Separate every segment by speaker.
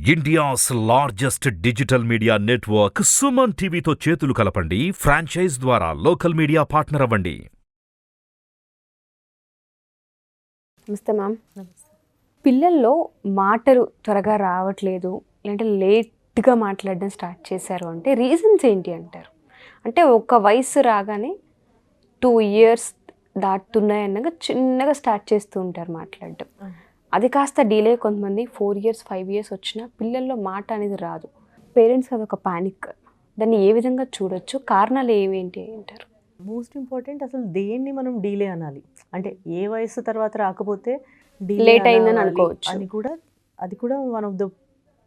Speaker 1: India's largest digital media network Suman టీవీతో చేతులు కలపండి. ఫ్రాంచైజ్ ద్వారా లోకల్ మీడియా పార్ట్నర్ అవ్వండి.
Speaker 2: నమస్తే మ్యామ్. పిల్లల్లో మాటలు త్వరగా రావట్లేదు, లేదంటే లేట్గా మాట్లాడడం స్టార్ట్ చేశారు అంటే రీజన్స్ ఏంటి అంటారు? అంటే ఒక వయసు రాగానే 2 years దాటుతున్నాయన్నగా చిన్నగా స్టార్ట్ చేస్తూ ఉంటారు మాట్లాడడం. అది కాస్త డిలే, కొంతమంది 4 years 5 years వచ్చినా పిల్లల్లో మాట అనేది రాదు. పేరెంట్స్ అదొక పానిక్. దాన్ని ఏ విధంగా చూడొచ్చు? కారణాలు ఏమేంటి అంటారు?
Speaker 3: మోస్ట్ ఇంపార్టెంట్, అసలు దేన్ని మనం డీలే అనాలి అంటే ఏ వయసు తర్వాత రాకపోతే
Speaker 2: లేట్ అయిందని అనుకోవచ్చు
Speaker 3: అని కూడా, అది కూడా one of the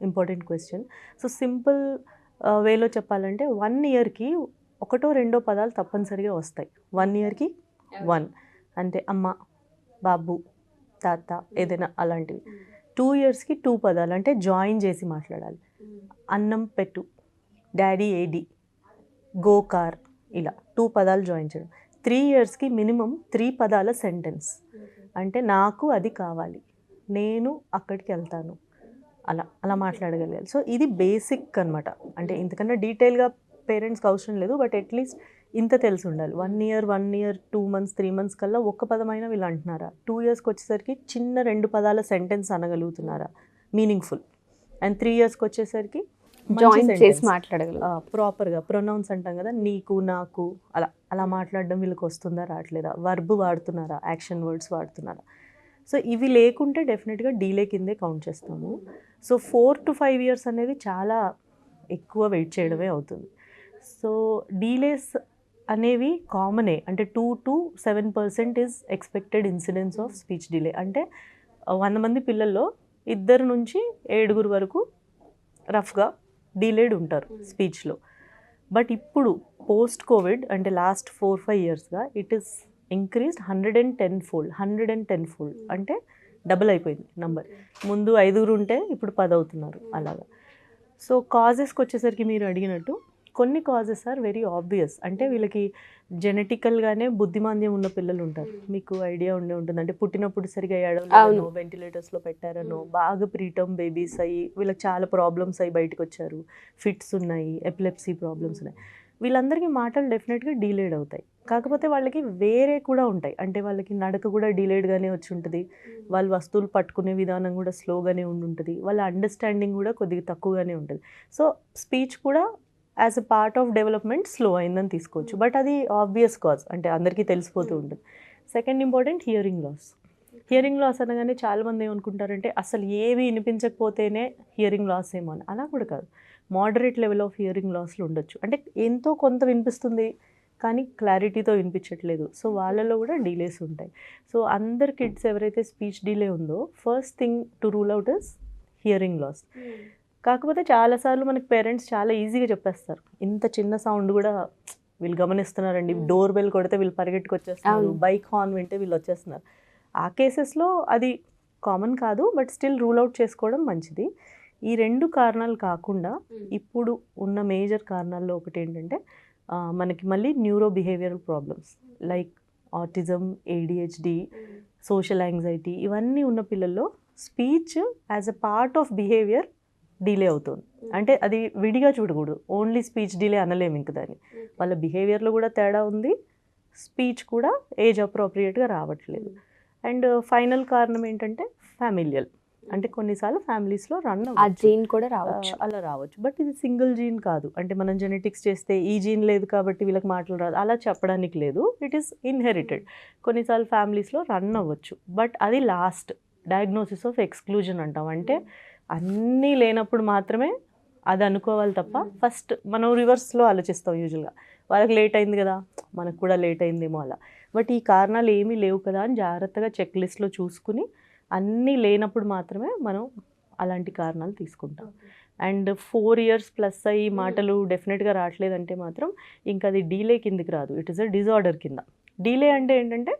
Speaker 3: important question. So simple వేలో చెప్పాలంటే 1 yearకి ఒకటో రెండో పదాలు తప్పనిసరిగా వస్తాయి. 1 yearకి 1 అంటే అమ్మ, బాబు, తాత, ఏదైనా అలాంటివి. 2 yearsకి 2 పదాలు అంటే జాయిన్ చేసి మాట్లాడాలి. అన్నం పెట్టు, డాడీ ఏడి, గో కార్, ఇలా 2 పదాలు జాయిన్ చేయడం. 3 yearsకి మినిమం 3 పదాల సెంటెన్స్ అంటే నాకు అది కావాలి, నేను అక్కడికి వెళ్తాను, అలా అలా మాట్లాడగలగాలి. సో ఇది బేసిక్ అనమాట. అంటే ఇంతకన్నా డీటెయిల్గా పేరెంట్స్కి అవసరం లేదు, బట్ అట్లీస్ట్ ఇంత తెలిసి ఉండాలి. 1 year 2 months 3 months కల్లా ఒక్క పదమైనా వీళ్ళు అంటున్నారా? 2 yearsకి వచ్చేసరికి చిన్న 2 పదాల సెంటెన్స్ అనగలుగుతున్నారా మీనింగ్ఫుల్? అండ్ 3 yearsకి వచ్చేసరికి
Speaker 2: జాయిన్ చేసి మాట్లాడగలరు
Speaker 3: ప్రాపర్గా. ప్రొనౌన్స్ అంటాం కదా, నీకు, నాకు, అలా అలా మాట్లాడడం వీళ్ళకి వస్తుందా రావట్లేదా? వర్బ్ వాడుతున్నారా, యాక్షన్ వర్డ్స్ వాడుతున్నారా? సో ఇవి లేకుంటే డెఫినెట్గా డీలే కిందే కౌంట్ చేస్తాము. సో 4 to 5 years అనేది చాలా ఎక్కువ వెయిట్ చేయడమే అవుతుంది. సో డీలేస్ అనేవి కామనే. అంటే 2 to 7% is expected incidence of speech delay. అంటే 100 మంది పిల్లల్లో 2 నుంచి 7 వరకు రఫ్గా డిలేడ్ ఉంటారు స్పీచ్లో. బట్ ఇప్పుడు పోస్ట్ కోవిడ్ అంటే లాస్ట్ 4-5 yearsగా ఇట్ ఈస్ ఇంక్రీస్డ్ 110 fold. అంటే డబుల్ అయిపోయింది నంబర్. ముందు 5 ఉంటే ఇప్పుడు 10 అవుతున్నారు అలాగా. సో కాజెస్కి వచ్చేసరికి మీరు అడిగినట్టు కొన్ని కాజెస్ ఆర్ వెరీ ఆబ్వియస్. అంటే వీళ్ళకి జెనెటికల్గానే బుద్ధిమాంద్యం ఉన్న పిల్లలు ఉంటారు. మీకు ఐడియా ఉండే ఉంటుంది. అంటే పుట్టినప్పుడు సరిగా ఏడవలేదనో, వెంటిలేటర్స్లో పెట్టారనో, బాగా ప్రీటర్మ్ బేబీస్ అయ్యి వీళ్ళకి చాలా ప్రాబ్లమ్స్ అయ్యి బయటకు వచ్చారు, ఫిట్స్ ఉన్నాయి, ఎపిలెప్సీ ప్రాబ్లమ్స్ ఉన్నాయి. వీళ్ళందరికీ మాటలు డెఫినెట్గా డీలేడ్ అవుతాయి. కాకపోతే వాళ్ళకి వేరే కూడా ఉంటాయి. అంటే వాళ్ళకి నడక కూడా డీలేడ్గానే వచ్చి ఉంటుంది, వాళ్ళు వస్తువులు పట్టుకునే విధానం కూడా స్లోగానే ఉంటుంది, వాళ్ళ అండర్స్టాండింగ్ కూడా కొద్దిగా తక్కువగానే ఉంటుంది. సో స్పీచ్ కూడా as a part of development slow అయిందని తీసుకోవచ్చు. బట్ అది ఆబ్వియస్ కాజ్, అంటే అందరికీ తెలిసిపోతూ ఉంటుంది. Second important, hearing loss. Hearing loss అనగానే చాలామంది ఏమనుకుంటారంటే అసలు ఏవి వినిపించకపోతేనే హియరింగ్ లాస్ ఏమో అని. అలా కూడా కాదు, మోడరేట్ లెవెల్ ఆఫ్ హియరింగ్ లాస్లు ఉండొచ్చు. అంటే ఎంతో కొంత వినిపిస్తుంది కానీ క్లారిటీతో వినిపించట్లేదు. సో వాళ్ళలో కూడా డీలేస్ ఉంటాయి. సో అందరు కిడ్స్ ఎవరైతే స్పీచ్ డిలే ఉందో first thing to rule out is hearing loss. కాకపోతే చాలాసార్లు మనకి పేరెంట్స్ చాలా ఈజీగా చెప్పేస్తారు, ఇంత చిన్న సౌండ్ కూడా వీళ్ళు గమనిస్తున్నారండి, డోర్ బెల్ కొడితే వీళ్ళు పరిగెట్టుకు వచ్చేస్తున్నారు, బైక్ హార్న్ వింటే వీళ్ళు వచ్చేస్తున్నారు. ఆ కేసెస్లో అది కామన్ కాదు, బట్ స్టిల్ రూల్ అవుట్ చేసుకోవడం మంచిది. ఈ 2 కారణాలు కాకుండా ఇప్పుడు ఉన్న మేజర్ కారణాల్లో ఒకటి ఏంటంటే మనకి మళ్ళీ neuro behavioural problems like autism, ADHD, social anxiety, ఇవన్నీ ఉన్న పిల్లల్లో speech as a part of behaviour delay అవుతుంది. అంటే అది విడిగా చూడకూడదు, ఓన్లీ స్పీచ్ డిలే అనలేము ఇంక దాన్ని. వాళ్ళ బిహేవియర్లో కూడా తేడా ఉంది, స్పీచ్ కూడా ఏజ్ అప్రోప్రియేట్గా రావట్లేదు. అండ్ ఫైనల్ కారణం ఏంటంటే ఫ్యామిలియల్. అంటే కొన్నిసార్లు ఫ్యామిలీస్లో రన్
Speaker 2: ఆ జీన్ కూడా రావచ్చు,
Speaker 3: అలా రావచ్చు. బట్ ఇది సింగిల్ జీన్ కాదు. అంటే మనం జెనెటిక్స్ చేస్తే ఈ జీన్ లేదు కాబట్టి వీళ్ళకి మాటలు రాదు అలా చెప్పడానికి లేదు. It is inherited. కొన్నిసార్లు ఫ్యామిలీస్లో రన్ అవ్వచ్చు. బట్ అది లాస్ట్ డయాగ్నోసిస్ ఆఫ్ ఎక్స్క్లూజన్ అంటాం. అంటే అన్నీ లేనప్పుడు మాత్రమే అది అనుకోవాలి తప్ప ఫస్ట్ మనం రివర్స్లో ఆలోచిస్తాం యూజువల్గా. వాళ్ళకి లేట్ అయింది కదా, మనకు కూడా లేట్ అయిందేమో అలా. బట్ ఈ కారణాలు ఏమీ లేవు కదా అని జాగ్రత్తగా చెక్ లిస్ట్లో చూసుకుని అన్నీ లేనప్పుడు మాత్రమే మనం అలాంటి కారణాలు తీసుకుంటాం. అండ్ 4 years ప్లస్ అయ్యి మాటలు డెఫినెట్గా రావట్లేదంటే మాత్రం ఇంకా అది డీలే కిందికి రాదు, ఇట్ ఈస్ అ డిజార్డర్ కింద. డీలే అంటే ఏంటంటే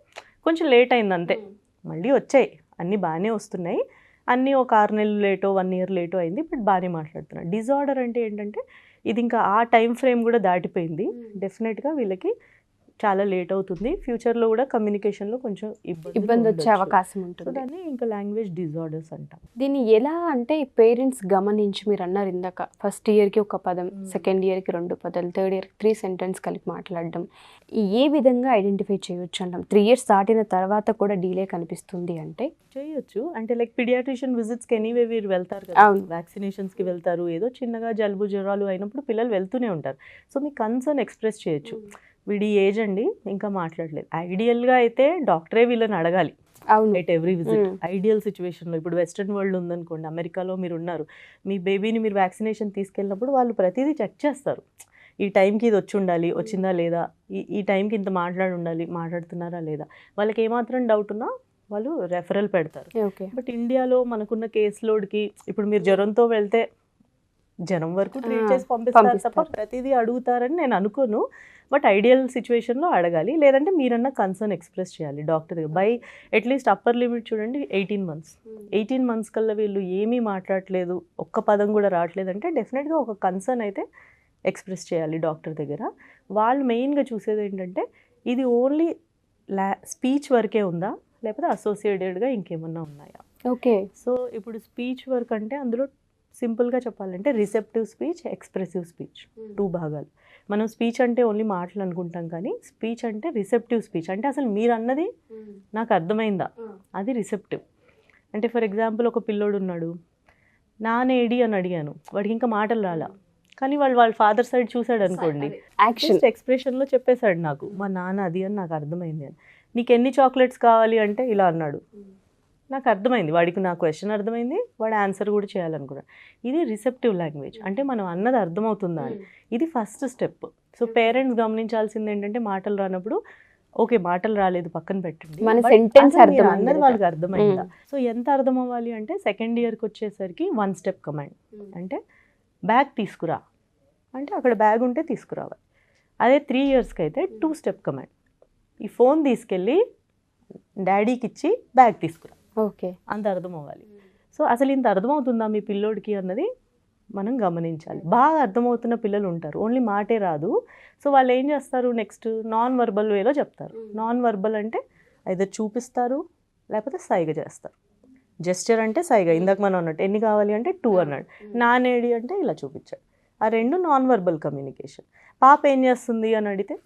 Speaker 3: కొంచెం లేట్ అయింది అంతే, మళ్ళీ వచ్చాయి, అన్నీ బాగానే వస్తున్నాయి, అన్నీ ఒక 6 నెలలు లేటో 1 year లేటో అయింది, బట్ బాగానే మాట్లాడుతున్నాను. డిజార్డర్ అంటే ఏంటంటే ఇది ఇంకా ఆ టైం ఫ్రేమ్ కూడా దాటిపోయింది. డెఫినెట్గా వీళ్ళకి చాలా లేట్ అవుతుంది, ఫ్యూచర్లో కూడా కమ్యూనికేషన్లో కొంచెం
Speaker 2: ఇబ్బంది వచ్చే అవకాశం
Speaker 3: సో
Speaker 2: ఉంటుంది.
Speaker 3: దాన్ని ఇంకా లాంగ్వేజ్ డిజార్డర్స్ అంటాం.
Speaker 2: దీన్ని ఎలా అంటే పేరెంట్స్ గమనించి, మీరు అన్నారు ఇందాక ఫస్ట్ ఇయర్కి ఒక పదం, సెకండ్ ఇయర్కి 2 పదాలు, థర్డ్ ఇయర్కి 3 సెంటెన్స్ కలిపి మాట్లాడడం, ఏ విధంగా ఐడెంటిఫై చేయొచ్చు అంటాం? 3 ఇయర్స్ దాటిన తర్వాత కూడా డీలే కనిపిస్తుంది అంటే
Speaker 3: చేయొచ్చు. అంటే లైక్ పీడియాట్రిషియన్ విజిట్స్కి ఎనీవే వీరు వెళ్తారు కదా, వ్యాక్సినేషన్స్కి వెళ్తారు, ఏదో చిన్నగా జలుబు జ్వరాలు అయినప్పుడు పిల్లలు వెళ్తూనే ఉంటారు. సో మీ కన్సర్న్ ఎక్స్ప్రెస్ చేయొచ్చు. వీడి ఏజ్ అండి ఇంకా మాట్లాడలేదు. ఐడియల్గా అయితే డాక్టరే వీళ్ళని అడగాలి ఎట్ ఎవ్రీ విజిట్. ఐడియల్ సిచ్యువేషన్లో ఇప్పుడు వెస్ట్రన్ వరల్డ్ ఉందనుకోండి, అమెరికాలో మీరు ఉన్నారు, మీ బేబీని మీరు వ్యాక్సినేషన్ తీసుకెళ్ళినప్పుడు వాళ్ళు ప్రతిదీ చెక్ చేస్తారు. ఈ టైంకి ఇది వచ్చి ఉండాలి, వచ్చిందా లేదా, ఈ టైంకి ఇంత మాట్లాడి ఉండాలి, మాట్లాడుతున్నారా లేదా, వాళ్ళకి ఏమాత్రం డౌట్ ఉన్నా వాళ్ళు రెఫరల్ పెడతారు. బట్ ఇండియాలో మనకున్న కేస్ లోడ్కి ఇప్పుడు మీరు జ్వరంతో వెళ్తే జ్వరం వరకు ట్రీట్ చేసి పంపిస్తారు తప్ప ప్రతిదీ అడుగుతారని నేను అనుకోను. బట్ ఐడియల్ సిచ్యువేషన్లో అడగాలి, లేదంటే మీరన్నా కన్సర్న్ ఎక్స్ప్రెస్ చేయాలి డాక్టర్ దగ్గర. బై అట్లీస్ట్ అప్పర్ లిమిట్ చూడండి 18 months. 18 months కల్లా వీళ్ళు ఏమీ మాట్లాడలేదు, ఒక్క పదం కూడా రావట్లేదంటే డెఫినెట్గా ఒక కన్సర్న్ అయితే ఎక్స్ప్రెస్ చేయాలి డాక్టర్ దగ్గర. వాళ్ళు మెయిన్గా చూసేది ఏంటంటే ఇది ఓన్లీ స్పీచ్ వరకే ఉందా, లేకపోతే అసోసియేటెడ్గా ఇంకేమన్నా ఉన్నాయా.
Speaker 2: ఓకే.
Speaker 3: సో ఇప్పుడు స్పీచ్ వర్క్ అంటే అందులో సింపుల్గా చెప్పాలంటే రిసెప్టివ్ స్పీచ్, ఎక్స్ప్రెసివ్ స్పీచ్, 2 భాగాలు. మనం స్పీచ్ అంటే ఓన్లీ మాటలు అనుకుంటాం, కానీ స్పీచ్ అంటే రిసెప్టివ్ స్పీచ్ అంటే అసలు మీరు అన్నది నాకు అర్థమైందా, అది రిసెప్టివ్. అంటే ఫర్ ఎగ్జాంపుల్ ఒక పిల్లోడు ఉన్నాడు, నానేడి అని అడిగాను, వాడికి ఇంకా మాటలు రాలా, కానీ వాళ్ళ ఫాదర్ సైడ్ చూసాడు అనుకోండి, యాక్షన్ ఎక్స్ప్రెషన్లో చెప్పేశాడు నాకు మా నాన్న అది అని నాకు అర్థమైంది అని. నీకు ఎన్ని చాక్లెట్స్ కావాలి అంటే ఇలా అన్నాడు, నాకు అర్థమైంది, వాడికి నా క్వశ్చన్ అర్థమైంది, వాడు ఆన్సర్ కూడా చేయాలనుకున్నాడు. ఇది రిసెప్టివ్ లాంగ్వేజ్, అంటే మనం అన్నది అర్థమవుతుందా అని. ఇది ఫస్ట్ స్టెప్. సో పేరెంట్స్ గమనించాల్సింది ఏంటంటే మాటలు రానప్పుడు ఓకే మాటలు రాలేదు పక్కన పెట్టండి, అన్నది వాళ్ళకి అర్థమైందా. సో ఎంత అర్థం అవ్వాలి అంటే సెకండ్ ఇయర్కి వచ్చేసరికి 1 step కమాండ్. అంటే బ్యాగ్ తీసుకురా అంటే అక్కడ బ్యాగ్ ఉంటే తీసుకురావాలి. అదే 3 yearsకి అయితే 2 step కమాండ్. ఈ ఫోన్ తీసుకెళ్ళి డాడీకి ఇచ్చి బ్యాగ్ తీసుకురా.
Speaker 2: ఓకే,
Speaker 3: అంత అర్థం అవ్వాలి. సో అసలు ఇంత అర్థమవుతుందా మీ పిల్లోడికి అన్నది మనం గమనించాలి. బాగా అర్థమవుతున్న పిల్లలు ఉంటారు, ఓన్లీ మాటే రాదు. సో వాళ్ళు ఏం చేస్తారు, నెక్స్ట్ నాన్ వర్బల్ వేలో చెప్తారు. నాన్ వర్బల్ అంటే అయితే చూపిస్తారు, లేకపోతే సైగ చేస్తారు. జెస్చర్ అంటే సైగ, ఇందాక మనం అన్నట్టు ఎన్ని కావాలి అంటే 2 అన్నాడు, నానేడి అంటే ఇలా చూపించాడు. ఆ 2 నాన్ వర్బల్ కమ్యూనికేషన్. పాప ఏం చేస్తుంది అని అడిగితే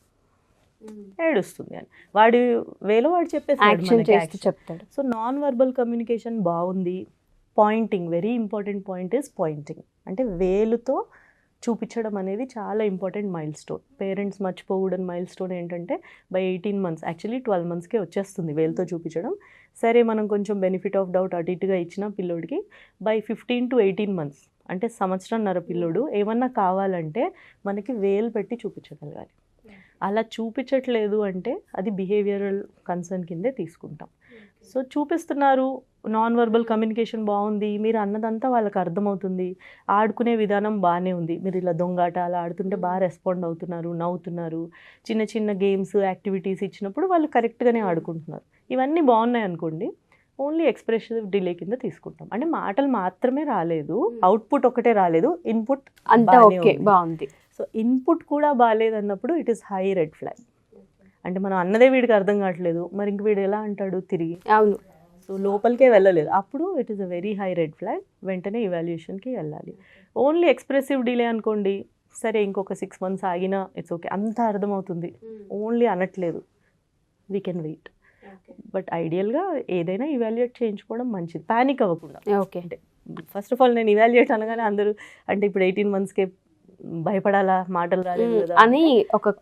Speaker 3: ఏడుస్తుంది అని వాడి వేలో వాడు చెప్పేసి
Speaker 2: చెప్తాడు.
Speaker 3: సో నాన్ వర్బల్ కమ్యూనికేషన్ బాగుంది. Pointing, very important point is pointing, అంటే వేలుతో చూపించడం అనేది చాలా ఇంపార్టెంట్ మైల్ స్టోన్. పేరెంట్స్ మర్చిపోకూడని మైల్ స్టోన్ ఏంటంటే బై 18 months, యాక్చువల్లీ 12 monthsకే వచ్చేస్తుంది వేలుతో చూపించడం. సరే మనం కొంచెం బెనిఫిట్ ఆఫ్ డౌట్ అటు ఇటుగా ఇచ్చిన పిల్లోడికి బై 15 to 18 months, అంటే సంవత్సరంన్నర పిల్లోడు ఏమన్నా కావాలంటే మనకి వేలు పెట్టి చూపించగలగాలి. అలా చూపించట్లేదు అంటే అది బిహేవియరల్ కన్సర్న్ కిందే తీసుకుంటాం. సో చూపిస్తున్నారు, నాన్ వర్బల్ కమ్యూనికేషన్ బాగుంది, మీరు అన్నదంతా వాళ్ళకి అర్థమవుతుంది, ఆడుకునే విధానం బాగానే ఉంది, మీరు ఇలా దొంగాట అలా ఆడుతుంటే బాగా రెస్పాండ్ అవుతున్నారు, నవ్వుతున్నారు, చిన్న చిన్న గేమ్స్ యాక్టివిటీస్ ఇచ్చినప్పుడు వాళ్ళు కరెక్ట్గానే ఆడుకుంటున్నారు, ఇవన్నీ బాగున్నాయి అనుకోండి, ఓన్లీ ఎక్స్ప్రెసివ్ డిలే కింద తీసుకుంటాం. అంటే మాటలు మాత్రమే రాలేదు, అవుట్పుట్ ఒకటే రాలేదు, ఇన్పుట్
Speaker 2: అంతా ఓకే బాగుంది.
Speaker 3: సో ఇన్పుట్ కూడా బాగాలేదన్నప్పుడు it is high red flag. అంటే మనం అన్నదే వీడికి అర్థం కావట్లేదు, మరి ఇంక వీడు ఎలా అంటాడు తిరిగి,
Speaker 2: అవును,
Speaker 3: సో లోపలికే వెళ్ళలేదు, అప్పుడు it is a very high red flag. వెంటనే ఇవాల్యుయేషన్కి వెళ్ళాలి. ఓన్లీ ఎక్స్ప్రెసివ్ డిలే అనుకోండి, సరే ఇంకొక 6 months ఆగినా ఇట్స్ ఓకే, అంతా అర్థమవుతుంది, ఓన్లీ అనట్లేదు, వీ కెన్ వెయిట్. బట్ ఐడియల్గా ఏదైనా ఇవాల్యుయేట్ చేయించుకోవడం మంచిది, ప్యానిక్ అవ్వకుండా.
Speaker 2: ఓకే,
Speaker 3: అంటే ఫస్ట్ ఆఫ్ ఆల్ నేను ఇవాల్యుయేట్ అనగానే అందరూ అంటే ఇప్పుడు 18 monthsకే భయపడాలా, మాటలు రాలేదు కదా
Speaker 2: అని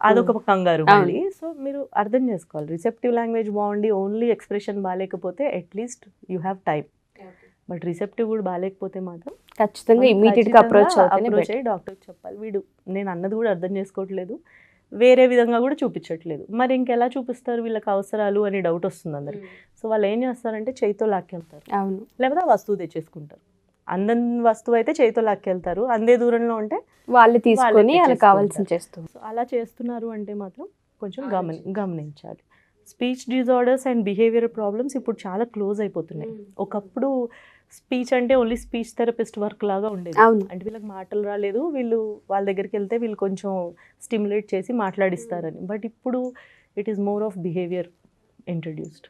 Speaker 3: అదొక కంగారు మళ్ళీ. సో మీరు అర్థం చేసుకోవాలి, రిసెప్టివ్ లాంగ్వేజ్ బాగుండి ఓన్లీ ఎక్స్ప్రెషన్ బాగాలేకపోతే at least you have time. But receptive కూడా బాగాలేకపోతే మాత్రం
Speaker 2: ఖచ్చితంగా ఇమీడియట్గా అప్రోచ్
Speaker 3: అయ్యి డాక్టర్కి చెప్పాలి, వీడు నేను అన్నది కూడా అర్థం చేసుకోవట్లేదు, వేరే విధంగా కూడా చూపించట్లేదు, మరి ఇంకెలా చూపిస్తారు వీళ్ళకి అవసరాలు అని డౌట్ వస్తుంది అందరికి. సో వాళ్ళు ఏం చేస్తారంటే చేయితో లాక్కెళ్తారు, లేకపోతే ఆ వస్తువు తెచ్చేసుకుంటారు. అందని వస్తువు అయితే చేయితో లాక్కెళ్తారు, అందే దూరంలో ఉంటే
Speaker 2: వాళ్ళు తీసుకొని వాళ్ళకి కావాల్సింది చేస్తారు.
Speaker 3: సో అలా చేస్తున్నారు అంటే మాత్రం కొంచెం గమనించాలి. Speech disorders and behaviour problems ఇప్పుడు చాలా క్లోజ్ అయిపోతున్నాయి. ఒకప్పుడు స్పీచ్ అంటే ఓన్లీ స్పీచ్ థెరపిస్ట్ వర్క్ లాగా ఉండేది, అంటే వీళ్ళకి మాటలు రాలేదు, వీళ్ళు వాళ్ళ దగ్గరికి వెళ్తే వీళ్ళు కొంచెం స్టిమ్యులేట్ చేసి మాట్లాడిస్తారని. బట్ ఇప్పుడు it is more of behaviour introduced.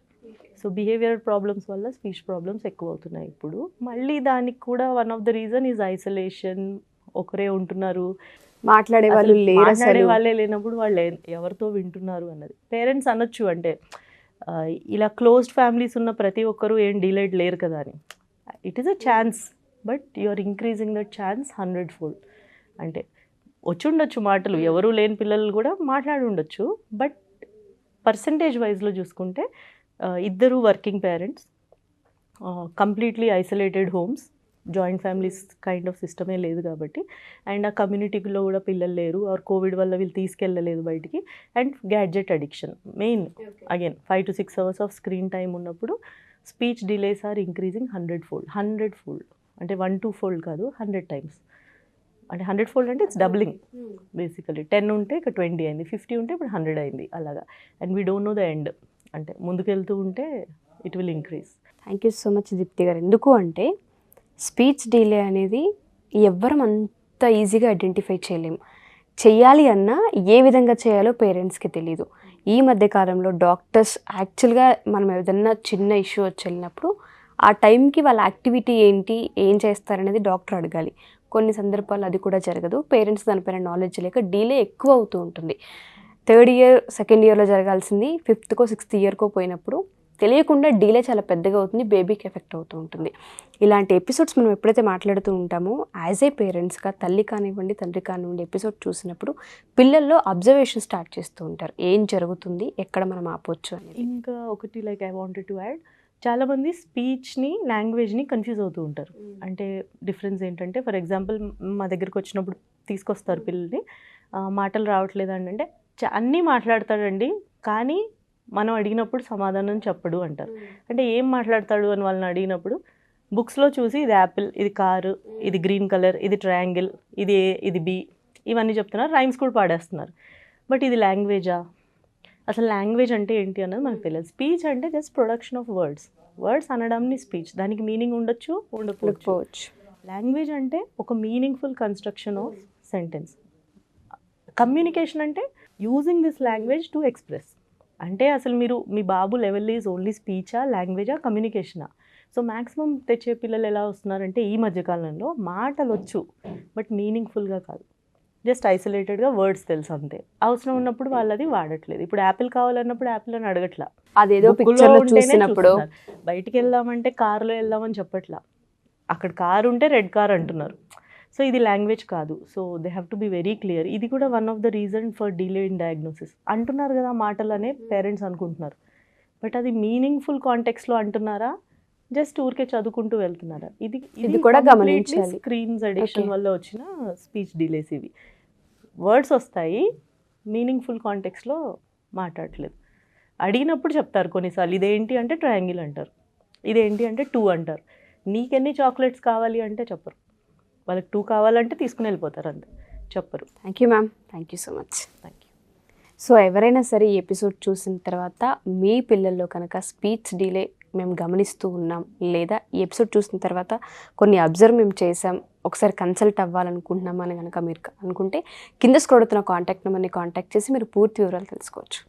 Speaker 3: So behaviour problems వల్ల స్పీచ్ ప్రాబ్లమ్స్ ఎక్కువ అవుతున్నాయి ఇప్పుడు. మళ్ళీ దానికి కూడా one of the reason is isolation. ఒకరే ఉంటున్నారు,
Speaker 2: మాట్లాడే వాళ్ళు లేరు,
Speaker 3: మాట్లాడే వాళ్ళే లేనప్పుడు వాళ్ళు ఎవరితో వింటున్నారు అన్నది. పేరెంట్స్ అనొచ్చు అంటే ఇలా క్లోజ్డ్ ఫ్యామిలీస్ ఉన్న ప్రతి ఒక్కరూ ఏం డిలేడ్ లేరు కదా అని. It is a chance, but you are increasing that chance 100-fold. అంటే వచ్చి ఉండొచ్చు మాటలు, ఎవరు లేని పిల్లలు కూడా మాట్లాడి ఉండొచ్చు, బట్ పర్సంటేజ్ వైజ్లో చూసుకుంటే ఇద్దరు working parents, completely isolated homes, joint families kind of సిస్టమే లేదు కాబట్టి, అండ్ ఆ కమ్యూనిటీలో కూడా పిల్లలు లేరు, ఆర్ కోవిడ్ వల్ల వీళ్ళు తీసుకెళ్ళలేదు బయటికి, and gadget addiction main. Again 5 to 6 hours of screen time ఉన్నప్పుడు speech delays are increasing 100-fold. అంటే 1-2-fold కాదు, 100 times. అంటే 100-fold అంటే ఇట్స్ డబ్లింగ్ బేసికలీ. 10 ఉంటే ఇక 20 అయింది, 50 ఉంటే ఇప్పుడు 100 అయింది అలాగా. And we don't know the end. అంటే ముందుకెళ్తూ ఉంటే it will increase.
Speaker 2: Thank you so much Deepti garu. ఎందుకు అంటే స్పీచ్ డిలే అనేది ఎవ్వరం అంత ఈజీగా ఐడెంటిఫై చేయలేము. చెయ్యాలి అన్నా ఏ విధంగా చేయాలో పేరెంట్స్కి తెలీదు. ఈ మధ్య కాలంలో డాక్టర్స్ యాక్చువల్గా మనం ఏదన్నా చిన్న ఇష్యూ వచ్చి వెళ్ళినప్పుడు ఆ టైంకి వాళ్ళ యాక్టివిటీ ఏంటి, ఏం చేస్తారనేది డాక్టర్ అడగాలి. కొన్ని సందర్భాల్లో అది కూడా జరగదు. పేరెంట్స్ దానిపైన నాలెడ్జ్ లేక డిలే ఎక్కువ అవుతూ ఉంటుంది. 3rd year 2nd yearలో జరగాల్సింది 5th or 6th yearకో పోయినప్పుడు తెలియకుండా డిలే చాలా పెద్దగా అవుతుంది, బేబీకి ఎఫెక్ట్ అవుతూ ఉంటుంది. ఇలాంటి ఎపిసోడ్స్ మనం ఎప్పుడైతే మాట్లాడుతూ ఉంటామో యాజ్ ఏ పేరెంట్స్గా తల్లి కానివ్వండి తండ్రి కానివ్వండి ఎపిసోడ్ చూసినప్పుడు పిల్లల్లో అబ్జర్వేషన్ స్టార్ట్ చేస్తూ ఉంటారు, ఏం జరుగుతుంది, ఎక్కడ మనం ఆపొచ్చు అనేది.
Speaker 3: ఇంకా ఒకటి like I wanted to add, చాలామంది స్పీచ్ని లాంగ్వేజ్ని కన్ఫ్యూజ్ అవుతూ ఉంటారు. అంటే డిఫరెన్స్ ఏంటంటే, ఫర్ ఎగ్జాంపుల్ మా దగ్గరికి వచ్చినప్పుడు తీసుకొస్తారు పిల్లల్ని, మాటలు రావట్లేదండి అంటే అన్నీ మాట్లాడతాడండి కానీ మనం అడిగినప్పుడు సమాధానం చెప్పడు అంటారు. అంటే ఏం మాట్లాడతాడు అని వాళ్ళని అడిగినప్పుడు బుక్స్లో చూసి ఇది యాపిల్, ఇది కారు, ఇది గ్రీన్ కలర్, ఇది ట్రయాంగిల్, ఇది ఏ, ఇది బి, ఇవన్నీ చెప్తున్నారు, రైమ్స్ కూడా పాడేస్తున్నారు. బట్ ఇది లాంగ్వేజా? అసలు లాంగ్వేజ్ అంటే ఏంటి అన్నది మనకు తెలియదు. స్పీచ్ అంటే జస్ట్ ప్రొడక్షన్ ఆఫ్ వర్డ్స్ అనడంని స్పీచ్. దానికి మీనింగ్ ఉండొచ్చు, ఉండకపోవచ్చు. లాంగ్వేజ్ అంటే ఒక meaningful construction of sentence. Communication అంటే using this language to express. అంటే అసలు మీరు మీ బాబు లెవెల్ ఈజ్ ఓన్లీ స్పీచా, లాంగ్వేజా, కమ్యూనికేషనా? సో మ్యాక్సిమం తెచ్చే పిల్లలు ఎలా వస్తున్నారంటే ఈ మధ్యకాలంలో మాటలు వచ్చు బట్ మీనింగ్ఫుల్గా కాదు, జస్ట్ ఐసోలేటెడ్గా వర్డ్స్ తెలుసు అంతే. అవసరం ఉన్నప్పుడు వాళ్ళది వాడట్లేదు. ఇప్పుడు యాపిల్ కావాలన్నప్పుడు యాపిల్ అని అడగట్లా,
Speaker 2: అదేదో పిక్చర్లో చూసినప్పుడు.
Speaker 3: బయటికి వెళ్దామంటే కారులో వెళ్దామని చెప్పట్లా, అక్కడ కారు ఉంటే రెడ్ కార్ అంటున్నారు. సో ఇది లాంగ్వేజ్ కాదు. So they have to be very clear. ఇది కూడా one of the reason for delay in diagnosis. అంటున్నారు కదా మాటలు అనే పేరెంట్స్ అనుకుంటున్నారు, బట్ అది మీనింగ్ఫుల్ కాంటెక్స్లో అంటున్నారా, జస్ట్ ఊరికే చదువుకుంటూ వెళ్తున్నారా? ఇది కూడా గమనించాలి. స్క్రీన్స్ అడిక్షన్ వల్ల వచ్చిన స్పీచ్ డిలేస్. ఇవి వర్డ్స్ వస్తాయి, మీనింగ్ఫుల్ కాంటెక్స్లో మాట్లాడట్లేదు. అడిగినప్పుడు చెప్తారు కొన్నిసార్లు, ఇదేంటి అంటే ట్రయాంగిల్ అంటారు, ఇదేంటి అంటే 2 అంటారు. నీకెన్ని చాక్లెట్స్ కావాలి అంటే చెప్పరు, వాళ్ళకి 2 కావాలంటే తీసుకుని వెళ్ళిపోతారు అంతే, చెప్పరు.
Speaker 2: Thank you ma'am, thank you so much.
Speaker 3: Thank you.
Speaker 2: So ఎవరైనా సరే ఈ ఎపిసోడ్ చూసిన తర్వాత మీ పిల్లల్లో కనుక స్పీచ్ డిలే మేము గమనిస్తూ ఉన్నాం, లేదా ఈ ఎపిసోడ్ చూసిన తర్వాత కొన్ని అబ్జర్వ్ మేము చేసాం, ఒకసారి కన్సల్ట్ అవ్వాలనుకుంటున్నాం అని కనుక మీరు అనుకుంటే కింద స్క్రోల్ అవుతున్న కాంటాక్ట్ నెంబర్ని కాంటాక్ట్ చేసి మీరు పూర్తి వివరాలు తెలుసుకోవచ్చు.